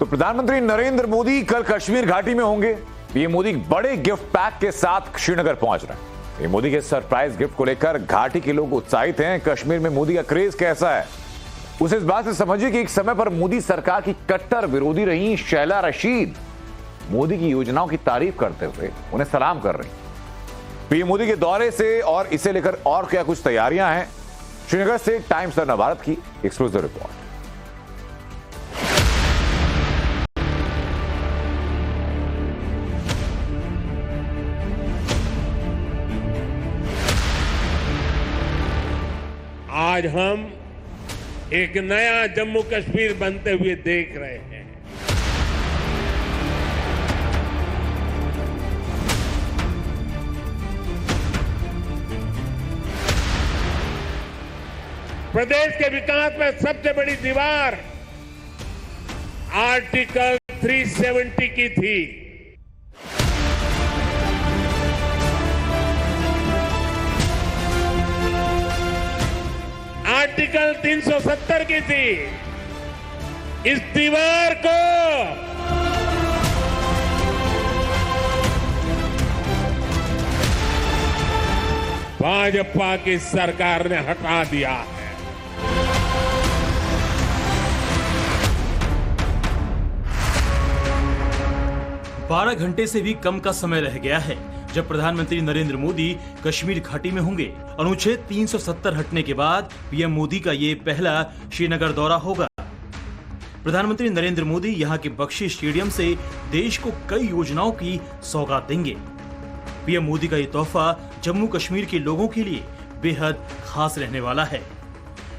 तो प्रधानमंत्री नरेंद्र मोदी कल कश्मीर घाटी में होंगे। पीएम मोदी बड़े गिफ्ट पैक के साथ श्रीनगर पहुंच रहे हैं। पीएम मोदी के सरप्राइज गिफ्ट को लेकर घाटी के लोग उत्साहित हैं। कश्मीर में मोदी का क्रेज कैसा है, उसे इस बात से समझिए कि एक समय पर मोदी सरकार की कट्टर विरोधी रही शैला रशीद मोदी की योजनाओं की तारीफ करते हुए उन्हें सलाम कर रही। पीएम मोदी के दौरे से और इसे लेकर और क्या कुछ तैयारियां हैं, श्रीनगर से टाइम्स नव भारत की एक्सक्लूसिव रिपोर्ट। आज हम एक नया जम्मू कश्मीर बनते हुए देख रहे हैं। प्रदेश के विकास में सबसे बड़ी दीवार आर्टिकल 370 की थी। आर्टिकल 370 की थी। इस दीवार को भाजपा की सरकार ने हटा दिया है। 12 घंटे से भी कम का समय रह गया है जब प्रधानमंत्री नरेंद्र मोदी कश्मीर घाटी में होंगे। अनुच्छेद 370 हटने के बाद पीएम मोदी का ये पहला श्रीनगर दौरा होगा। प्रधानमंत्री नरेंद्र मोदी यहां के बख्शी स्टेडियम से देश को कई योजनाओं की सौगात देंगे। पीएम मोदी का ये तोहफा जम्मू कश्मीर के लोगों के लिए बेहद खास रहने वाला है।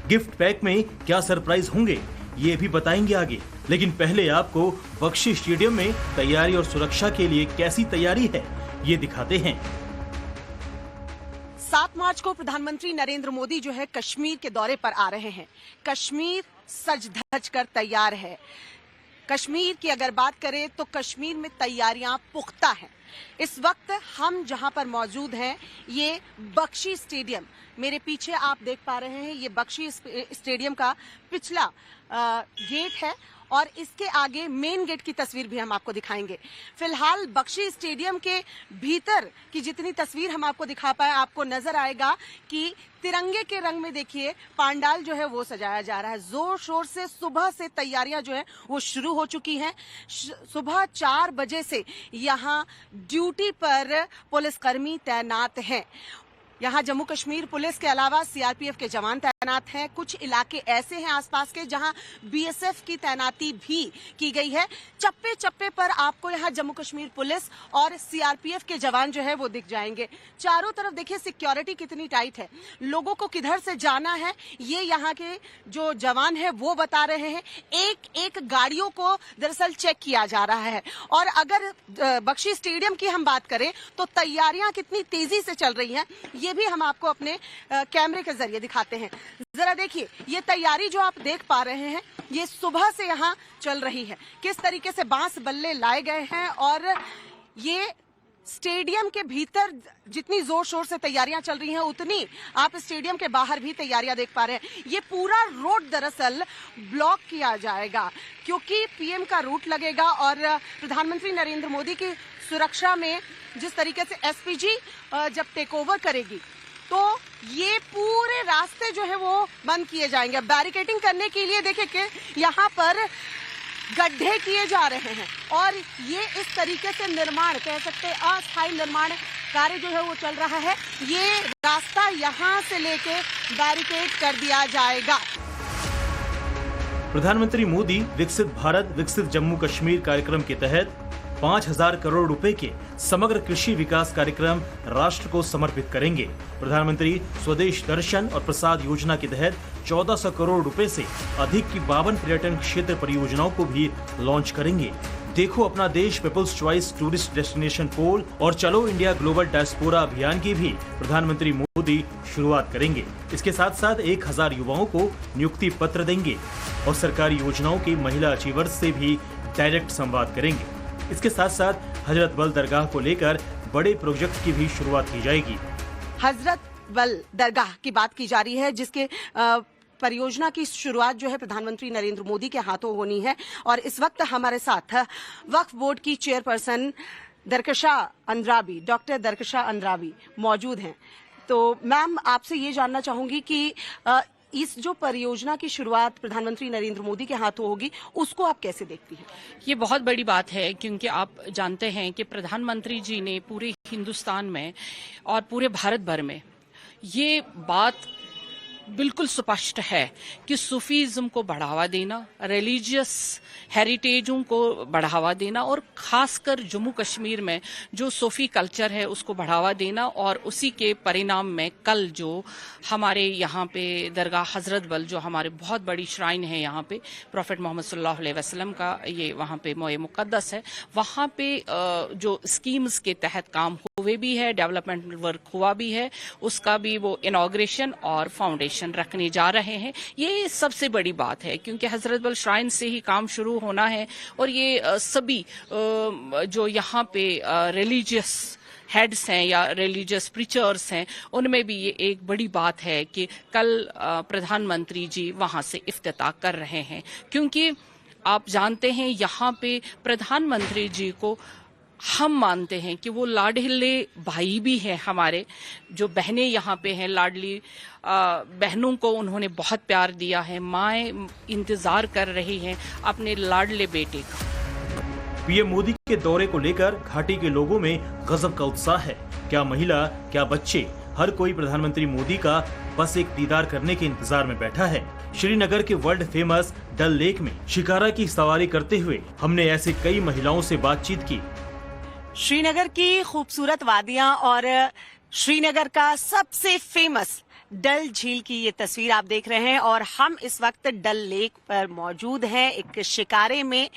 गिफ्ट पैक में क्या सरप्राइज होंगे ये भी बताएंगे आगे, लेकिन पहले आपको बख्शी स्टेडियम में तैयारी और सुरक्षा के लिए कैसी तैयारी है ये दिखाते हैं। 7 मार्च को प्रधानमंत्री नरेंद्र मोदी जो है कश्मीर के दौरे पर आ रहे हैं। कश्मीर सज धज कर तैयार है। कश्मीर की अगर बात करें तो कश्मीर में तैयारियां पुख्ता हैं। इस वक्त हम जहां पर मौजूद हैं ये बख्शी स्टेडियम, मेरे पीछे आप देख पा रहे हैं ये बख्शी स्टेडियम का पिछला गेट है और इसके आगे मेन गेट की तस्वीर भी हम आपको दिखाएंगे। फिलहाल बख्शी स्टेडियम के भीतर की जितनी तस्वीर हम आपको दिखा पाए, आपको नजर आएगा कि तिरंगे के रंग में देखिए पांडाल जो है वो सजाया जा रहा है। जोर शोर से सुबह से तैयारियां जो है वो शुरू हो चुकी हैं। सुबह 4 बजे से यहाँ ड्यूटी पर पुलिसकर्मी तैनात हैं। यहाँ जम्मू कश्मीर पुलिस के अलावा सीआरपीएफ के जवान तैनात हैं। कुछ इलाके ऐसे हैं आसपास के जहां बीएसएफ की तैनाती भी की गई है। चप्पे चप्पे पर आपको यहाँ जम्मू कश्मीर पुलिस और सीआरपीएफ के जवान जो है वो दिख जाएंगे। चारों तरफ देखिए सिक्योरिटी कितनी टाइट है। लोगों को किधर से जाना है ये यहाँ के जो जवान है वो बता रहे हैं। एक एक गाड़ियों को दरअसल चेक किया जा रहा है। और अगर बख्शी स्टेडियम की हम बात करें तो तैयारियां कितनी तेजी से चल रही हैं ये भी हम आपको अपने कैमरे के जरिए दिखाते हैं। जरा देखिए ये तैयारी जो आप देख पा रहे हैं ये सुबह से यहाँ चल रही है। किस तरीके से बांस बल्ले लाए गए हैं और ये स्टेडियम के भीतर जितनी जोर शोर से तैयारियां चल रही हैं उतनी आप स्टेडियम के बाहर भी तैयारियां देख पा रहे हैं। ये पूरा रोड दरअसल ब्लॉक किया जाएगा क्योंकि पीएम का रूट लगेगा और प्रधानमंत्री नरेंद्र मोदी की सुरक्षा में जिस तरीके से एसपीजी जब टेक ओवर करेगी तो ये पूरे रास्ते जो है वो बंद किए जाएंगे। बैरिकेडिंग करने के लिए देखिए कि यहाँ पर गड्ढे किए जा रहे हैं और ये इस तरीके से निर्माण कह सकते हैं अस्थायी निर्माण कार्य जो है वो चल रहा है। ये रास्ता यहाँ से लेके बैरिकेड कर दिया जाएगा। प्रधानमंत्री मोदी विकसित भारत विकसित जम्मू कश्मीर कार्यक्रम के तहत 5,000 करोड़ रुपए के समग्र कृषि विकास कार्यक्रम राष्ट्र को समर्पित करेंगे। प्रधानमंत्री स्वदेश दर्शन और प्रसाद योजना के तहत 1400 करोड़ रुपए से अधिक की 52 पर्यटन क्षेत्र परियोजनाओं को भी लॉन्च करेंगे। देखो अपना देश पीपल्स चॉइस टूरिस्ट डेस्टिनेशन पोल और चलो इंडिया ग्लोबल डायस्पोरा अभियान की भी प्रधानमंत्री मोदी शुरुआत करेंगे। इसके साथ साथ 1000 युवाओं को नियुक्ति पत्र देंगे और सरकारी योजनाओं के महिला अचीवर्स से भी डायरेक्ट संवाद करेंगे। इसके साथ साथ हजरत बल दरगाह को लेकर बड़े प्रोजेक्ट की भी शुरुआत की जाएगी। हजरत बल दरगाह की बात की जा रही है जिसके परियोजना की शुरुआत जो है प्रधानमंत्री नरेंद्र मोदी के हाथों होनी है। और इस वक्त हमारे साथ वक्फ बोर्ड की चेयरपर्सन दरकशा अंद्राबी, डॉक्टर दरकशा अंद्राबी मौजूद हैं। तो मैम, आपसे ये जानना चाहूंगी कि इस जो परियोजना की शुरुआत प्रधानमंत्री नरेंद्र मोदी के हाथों होगी, उसको आप कैसे देखती हैं? ये बहुत बड़ी बात है, क्योंकि आप जानते हैं कि प्रधानमंत्री जी ने पूरे हिंदुस्तान में और पूरे भारत भर में ये बात बिल्कुल स्पष्ट है कि सूफीज़म को बढ़ावा देना, रिलीजियस हेरिटेजों को बढ़ावा देना और खासकर जम्मू कश्मीर में जो सूफी कल्चर है उसको बढ़ावा देना। और उसी के परिणाम में कल जो हमारे यहाँ पे दरगाह हजरत बल, जो हमारे बहुत बड़ी श्राइन है यहाँ पे, प्रॉफेट मोहम्मद सल्लल्लाहु अलैहि वसल्लम का ये वहाँ पे मोए मुकद्दस है, वहाँ पे जो स्कीम्स के तहत काम हुए भी है, डेवलपमेंट वर्क हुआ भी है, उसका भी वो इनॉग्रेशन और फाउंडेशन रखने जा रहे हैं। ये सबसे बड़ी बात है, क्योंकि हजरत बल श्राइन से ही काम शुरू होना है। और ये सभी जो यहाँ पे रिलीजियस हेड्स हैं या रिलीजियस प्रीचर्स हैं, उनमें भी ये एक बड़ी बात है कि कल प्रधानमंत्री जी वहाँ से इफ्तिताह कर रहे हैं। क्योंकि आप जानते हैं यहाँ पे प्रधानमंत्री जी को हम मानते हैं कि वो लाडले भाई भी हैं हमारे। जो बहनें यहाँ पे हैं, लाडली बहनों को उन्होंने बहुत प्यार दिया है। माएँ इंतजार कर रही हैं अपने लाडले बेटे का। पीएम मोदी के दौरे को लेकर घाटी के लोगों में गजब का उत्साह है। क्या महिला, क्या बच्चे, हर कोई प्रधानमंत्री मोदी का बस एक दीदार करने के इंतजार में बैठा है। श्रीनगर के वर्ल्ड फेमस डल लेक में शिकारा की सवारी करते हुए हमने ऐसे कई महिलाओं से बातचीत की। श्रीनगर की खूबसूरत वादियां और श्रीनगर का सबसे फेमस डल झील की ये तस्वीर आप देख रहे हैं। और हम इस वक्त डल लेक पर मौजूद हैं, एक शिकारे में।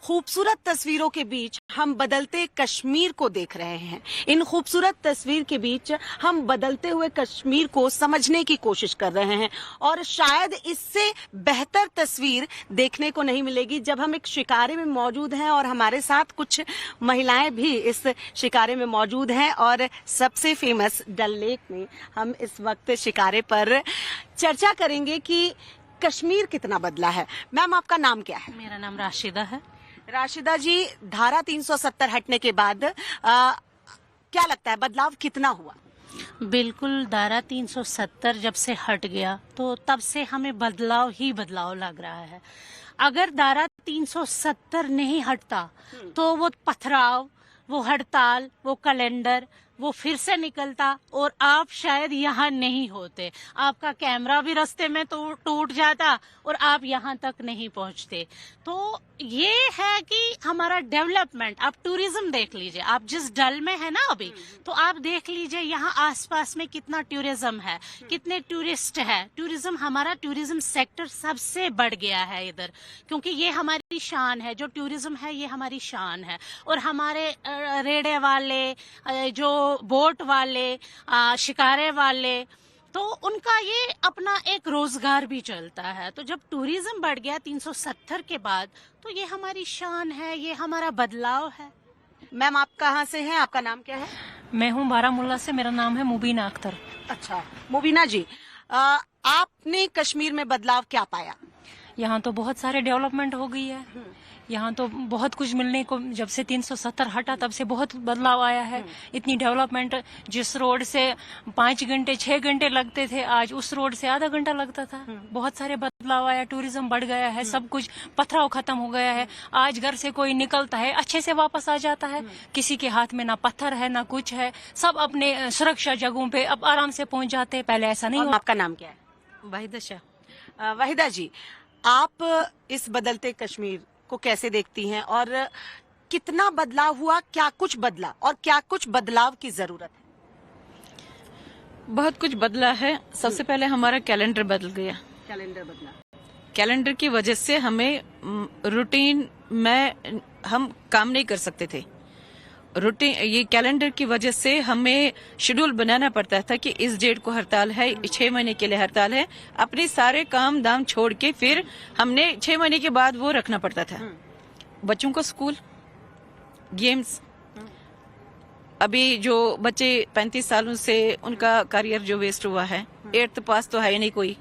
खूबसूरत तस्वीरों के बीच हम बदलते कश्मीर को देख रहे हैं। इन खूबसूरत तस्वीर के बीच हम बदलते हुए कश्मीर को समझने की कोशिश कर रहे हैं। और शायद इससे बेहतर तस्वीर देखने को नहीं मिलेगी जब हम एक शिकारे में मौजूद हैं और हमारे साथ कुछ महिलाएं भी इस शिकारे में मौजूद हैं। और सबसे फेमस डल लेक में हम इस वक्त शिकारे पर चर्चा करेंगे कि कश्मीर कितना बदला है। मैम, आपका नाम क्या है? मेरा नाम राशिदा है। राशिदा जी, धारा 370 हटने के बाद क्या लगता है बदलाव कितना हुआ? बिल्कुल, धारा 370 जब से हट गया तो तब से हमें बदलाव ही बदलाव लग रहा है। अगर धारा 370 नहीं हटता तो वो पथराव, वो हड़ताल, वो कैलेंडर वो फिर से निकलता और आप शायद यहाँ नहीं होते। आपका कैमरा भी रास्ते में तो टूट जाता और आप यहाँ तक नहीं पहुँचते। तो ये है कि हमारा डेवलपमेंट, आप टूरिज्म देख लीजिए, आप जिस डल में है ना अभी, तो आप देख लीजिए यहाँ आसपास में कितना टूरिज्म है, कितने टूरिस्ट है। टूरिज्म, हमारा टूरिज्म सेक्टर सबसे बढ़ गया है इधर, क्योंकि ये हमारी शान है। जो टूरिज्म है ये हमारी शान है। और हमारे रेड़े वाले, जो बोट वाले, शिकारे वाले, तो उनका ये अपना एक रोजगार भी चलता है। तो जब टूरिज्म बढ़ गया 370 के बाद, तो ये हमारी शान है, ये हमारा बदलाव है। मैम, आप कहाँ से हैं? आपका नाम क्या है? मैं हूँ बारामूला से, मेरा नाम है मुबीना अख्तर। अच्छा, मुबीना जी, आपने कश्मीर में बदलाव क्या पाया? यहाँ तो बहुत सारे डेवलपमेंट हो गई है। यहाँ तो बहुत कुछ मिलने को, जब से 370 हटा तब से बहुत बदलाव आया है। इतनी डेवलपमेंट, जिस रोड से 5 घंटे 6 घंटे लगते थे, आज उस रोड से आधा घंटा लगता था। बहुत सारे बदलाव आया, टूरिज्म बढ़ गया है, सब कुछ पथराव खत्म हो गया है। आज घर से कोई निकलता है अच्छे से वापस आ जाता है, किसी के हाथ में ना पत्थर है ना कुछ है, सब अपने सुरक्षा जगहों पे अब आराम से पहुंच जाते हैं। पहले ऐसा नहीं हुआ। आपका नाम क्या है? वाहिदा शाह। वाहिदा जी, आप इस बदलते कश्मीर को कैसे देखती हैं और कितना बदलाव हुआ, क्या कुछ बदला और क्या कुछ बदलाव की जरूरत है? बहुत कुछ बदला है। सबसे पहले हमारा कैलेंडर बदल गया। कैलेंडर बदला। कैलेंडर की वजह से हमें रूटीन में हम काम नहीं कर सकते थे। रूटीन, ये कैलेंडर की वजह से हमें शेड्यूल बनाना पड़ता था कि इस डेट को हड़ताल है, 6 महीने के लिए हड़ताल है। अपने सारे काम दाम छोड़ के फिर हमने 6 महीने के बाद वो रखना पड़ता था। बच्चों को स्कूल, गेम्स। अभी जो बच्चे 35 सालों से उनका करियर जो वेस्ट हुआ है, 8th पास तो है नहीं कोई।